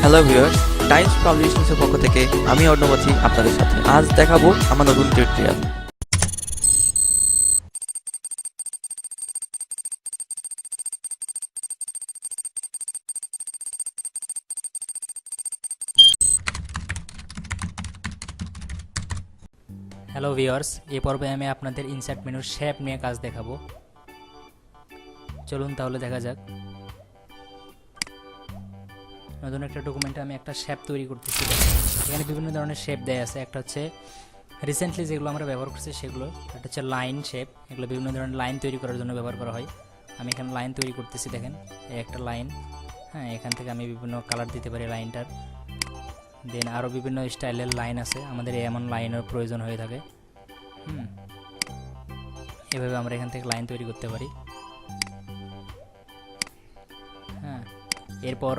Hello viewers, Times পাবলিশিংসের পক্ষ থেকে আমি অর্ণব আছি আপনাদের সাথে। আজ দেখাবো আমার নতুন টিউটোরিয়াল। হ্যালো ভিউয়ার্স, এই পর্বে আমি আপনাদের ইনসার্ট মেনুর শেপ নিয়ে কাজ দেখাবো। চলুন তাহলে দেখা যাক। নতুন একটা ডকুমেন্টে আমি একটা শেপ তৈরি করতেছি। এখানে বিভিন্ন ধরনের শেপ দেয়া আছে। একটা হচ্ছে রিসেন্টলি যেগুলো আমরা ব্যবহার করছি সেগুলো, একটা হচ্ছে লাইন শেপ। এগুলো বিভিন্ন ধরনের লাইন তৈরি করার জন্য ব্যবহার করা হয়। আমি এখানে লাইন তৈরি করতেছি, দেখেন এই একটা লাইন। হ্যাঁ, এখান থেকে আমি বিভিন্ন কালার দিতে পারি লাইনটার। দেন আরও বিভিন্ন স্টাইলের লাইন আছে, আমাদের এমন লাইনের প্রয়োজন হয়ে থাকে। এভাবে আমরা এখান থেকে লাইন তৈরি করতে পারি। হ্যাঁ, এরপর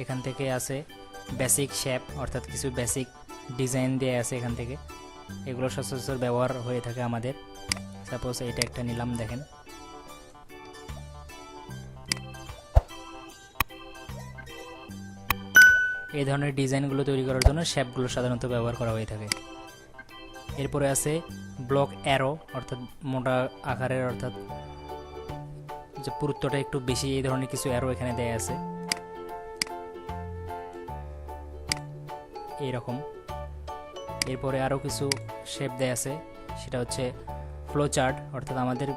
এখান থেকে আছে বেসিক শেপ, অর্থাৎ কিছু বেসিক ডিজাইন দিয়ে আছে এখান থেকে। এগুলো সচরাচর ব্যবহার হয়ে থাকে আমাদের। সাপোজ এটা একটা নিলাম, দেখেন এই ধরনের ডিজাইনগুলো তৈরি করার জন্য শেপগুলো সাধারণত ব্যবহার করা হয়ে থাকে। এরপরে আছে ব্লক অ্যারো, অর্থাৎ মোটা আকারের, অর্থাৎ যে পুরুত্বটা একটু বেশি, এই ধরনের কিছু অ্যারো এখানে দেয়া আছে এইরকম। এরপরে আরও কিছু শেপ দেয়া আছে, সেটা হচ্ছে ফ্লো চার্ট, অর্থাৎ আমাদের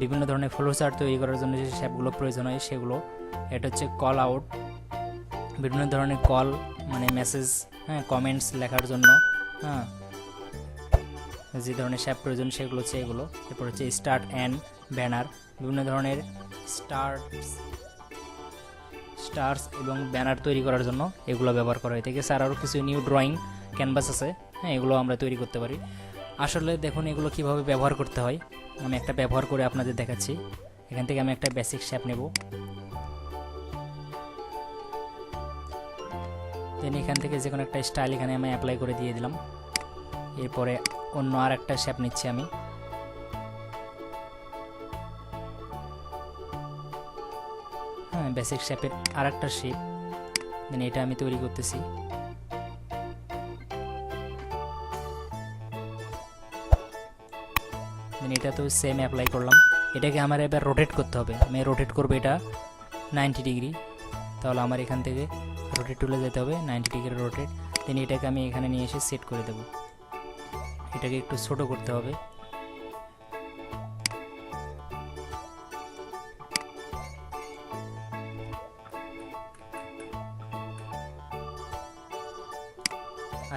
বিভিন্ন ধরনের ফ্লো চার্ট তৈরি করার জন্য যে শেপগুলো প্রয়োজন হয় সেগুলো। এটা হচ্ছে কল আউট, বিভিন্ন ধরনের কল মানে মেসেজ, কমেন্টস লেখার জন্য যে ধরনের শেপ প্রয়োজন সেগুলো হচ্ছে এগুলো। এরপর হচ্ছে স্টার্ট অ্যান্ড ব্যানার, বিভিন্ন ধরনের স্টার্স এবং ব্যানার তৈরি করার জন্য এগুলো ব্যবহার করা হয়ে থাকে। স্যার আরও কিছু নিউ ড্রয়িং ক্যানভাস আছে, এগুলো আমরা তৈরি করতে পারি। আসলে দেখুন এগুলো কিভাবে ব্যবহার করতে হয়, আমি একটা ব্যবহার করে আপনাদের দেখাচ্ছি। এখান থেকে আমি একটা বেসিক শেপ নেব, দেন এখান থেকে যে কোনো একটা স্টাইল এখানে আমি অ্যাপ্লাই করে দিয়ে দিলাম। এরপরে অন্য আর একটা শেপ নিচ্ছি আমি। বেসিক শেপের আর একটা শেপ, দেন এটা আমি তৈরি করতেছি। দেন এটা তো সেম অ্যাপ্লাই করলাম। এটাকে আমার এবার রোটেট করতে হবে। আমি রোটেট করবো এটা 90 ডিগ্রি। তাহলে আমার এখান থেকে রোটেট টুলে যেতে হবে, 90 ডিগ্রি রোটেট। দেন এটাকে আমি এখানে নিয়ে এসে সেট করে দেব। এটাকে একটু ছোট করতে হবে।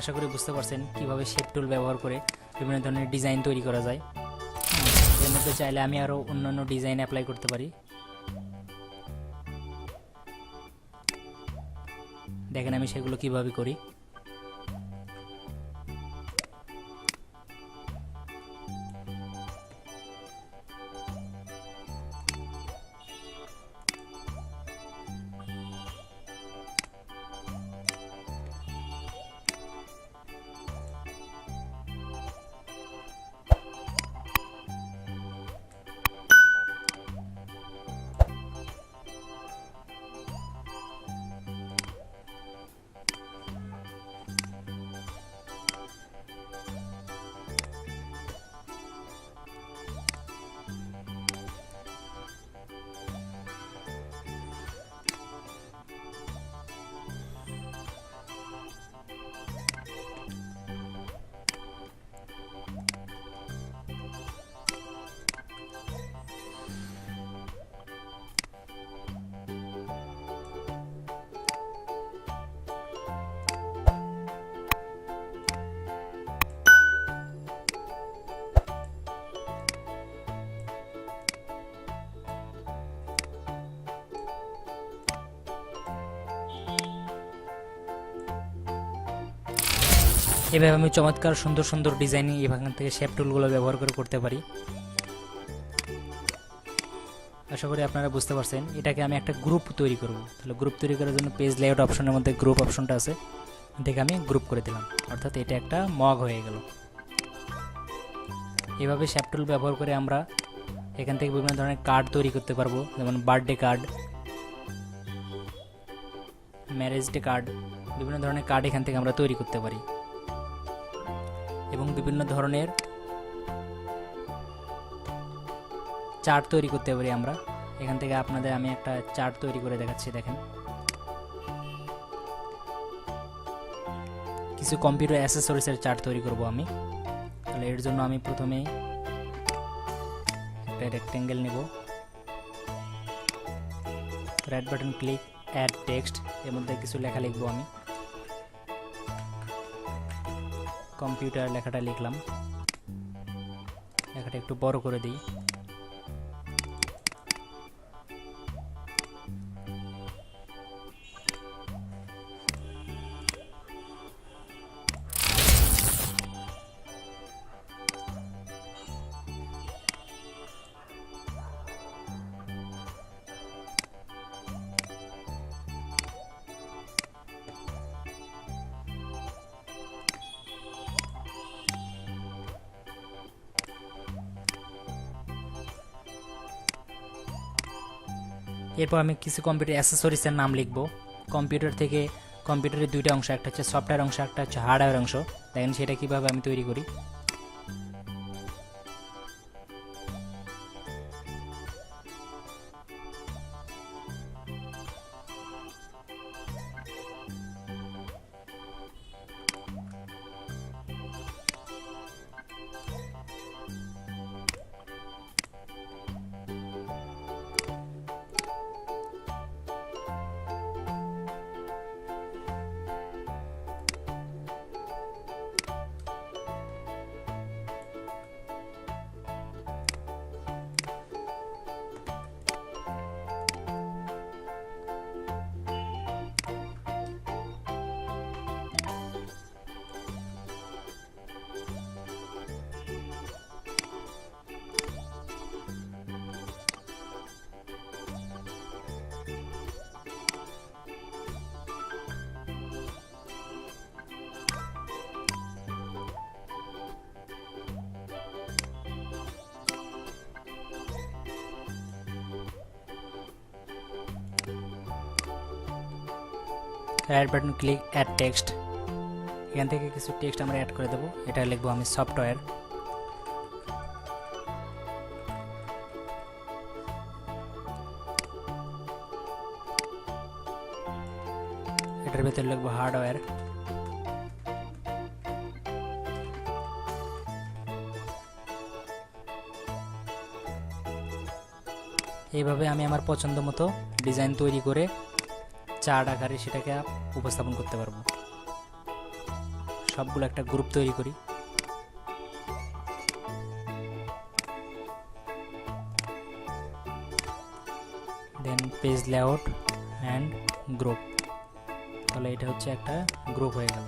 আশা করি বুঝতে পারছেন কিভাবে শেপ টুল ব্যবহার করে বিভিন্ন ধরনের ডিজাইন তৈরি করা যায়। এর মধ্যে চাইলে আমি আরও অন্যান্য ডিজাইন অ্যাপ্লাই করতে পারি। দেখেন আমি সেগুলো কিভাবে করি। এভাবে আমি চমৎকার সুন্দর সুন্দর ডিজাইন এখান থেকে শেপ টুলগুলো ব্যবহার করে করতে পারি। আশা করি আপনারা বুঝতে পারছেন। এটাকে আমি একটা গ্রুপ তৈরি করব। তাহলে গ্রুপ তৈরি করার জন্য পেজ লেআউট অপশনের মধ্যে গ্রুপ অপশনটা আছে, এটাকে আমি গ্রুপ করে দিলাম, অর্থাৎ এটা একটা মগ হয়ে গেল। এভাবে শেপ টুল ব্যবহার করে আমরা এখান থেকে বিভিন্ন ধরনের কার্ড তৈরি করতে পারবো, যেমন birthday card, marriage day card, বিভিন্ন ধরনের কার্ড এখান থেকে আমরা তৈরি করতে পারি এবং বিভিন্ন ধরনের চার্ট তৈরি করতে পারি আমরা। এখান থেকে আপনাদের আমি একটা চার্ট তৈরি করে দেখাচ্ছি। দেখেন, কিছু কম্পিউটার অ্যাক্সেসরিজের চার্ট তৈরি করব আমি। তাহলে এর জন্য আমি প্রথমে একটা রেক্টেঙ্গেল নেব, right button click, add text, এর মধ্যে কিছু লেখা লিখব আমি। কম্পিউটার লেখাটা লিখলাম, লেখাটা একটু বড় করে দিই। এরপর আমি কিছু কম্পিউটার অ্যাক্সেসরিজের নাম লিখব। কম্পিউটার থেকে কম্পিউটারের দুইটা অংশ, একটা হচ্ছে সফটওয়্যার অংশ, একটা হচ্ছে হার্ডওয়্যার অংশ। দেখেন সেটা কিভাবে আমি তৈরি করি। Right button click, add text, এখান থেকে কিছু টেক্সট আমরা অ্যাড করে দেবো। এটা লিখবো আমি সফটওয়্যার। এটার ভেতরে লিখবো হার্ডওয়্যার। এইভাবে আমি আমার পছন্দ মতো ডিজাইন তৈরি করে চার্ট আকারে সেটাকে উপস্থাপন করতে পারবো। সবগুলো একটা গ্রুপ তৈরি করি। দেন পেজ লেআউট অ্যান্ড গ্রুপ, তাহলে এটা হচ্ছে একটা গ্রুপ হয়ে গেল।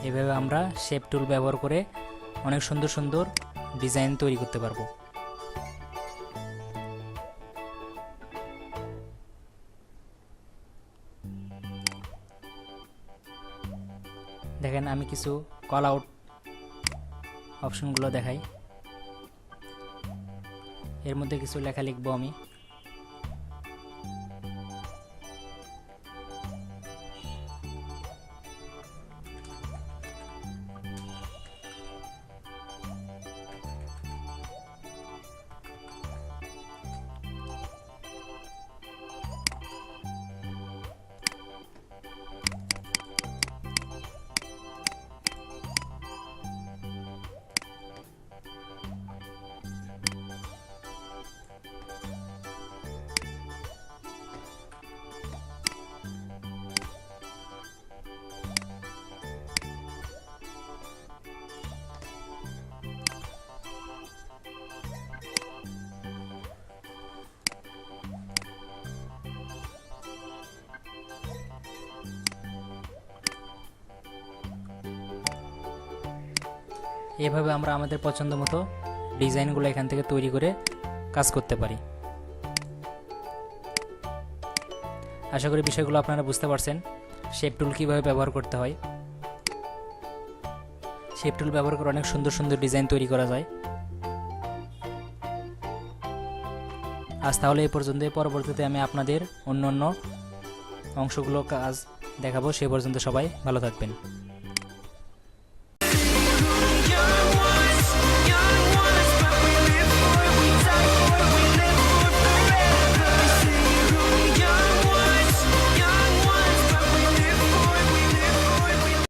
এভাবে আমরা শেপ টুল ব্যবহার করে অনেক সুন্দর সুন্দর ডিজাইন তৈরি করতে পারবো। দেখেন আমি কিছু কল আউট অপশনগুলো দেখাই। এর মধ্যে কিছু লেখা লিখবো আমি। এভাবে আমরা আমাদের পছন্দ মতো ডিজাইনগুলো এখান থেকে তৈরি করে কাজ করতে পারি। আশা করি বিষয়গুলো আপনারা বুঝতে পারছেন। শেপ টুল কীভাবে ব্যবহার করতে হয়। শেপ টুল ব্যবহার করে অনেক সুন্দর সুন্দর ডিজাইন তৈরি করা যায়। আজ তাহলে এই পর্যন্ত। পরবর্তীতে আমি আপনাদের অন্য অন্য অংশগুলো কাজ দেখাবো। সে পর্যন্ত সবাই ভালো থাকবেন।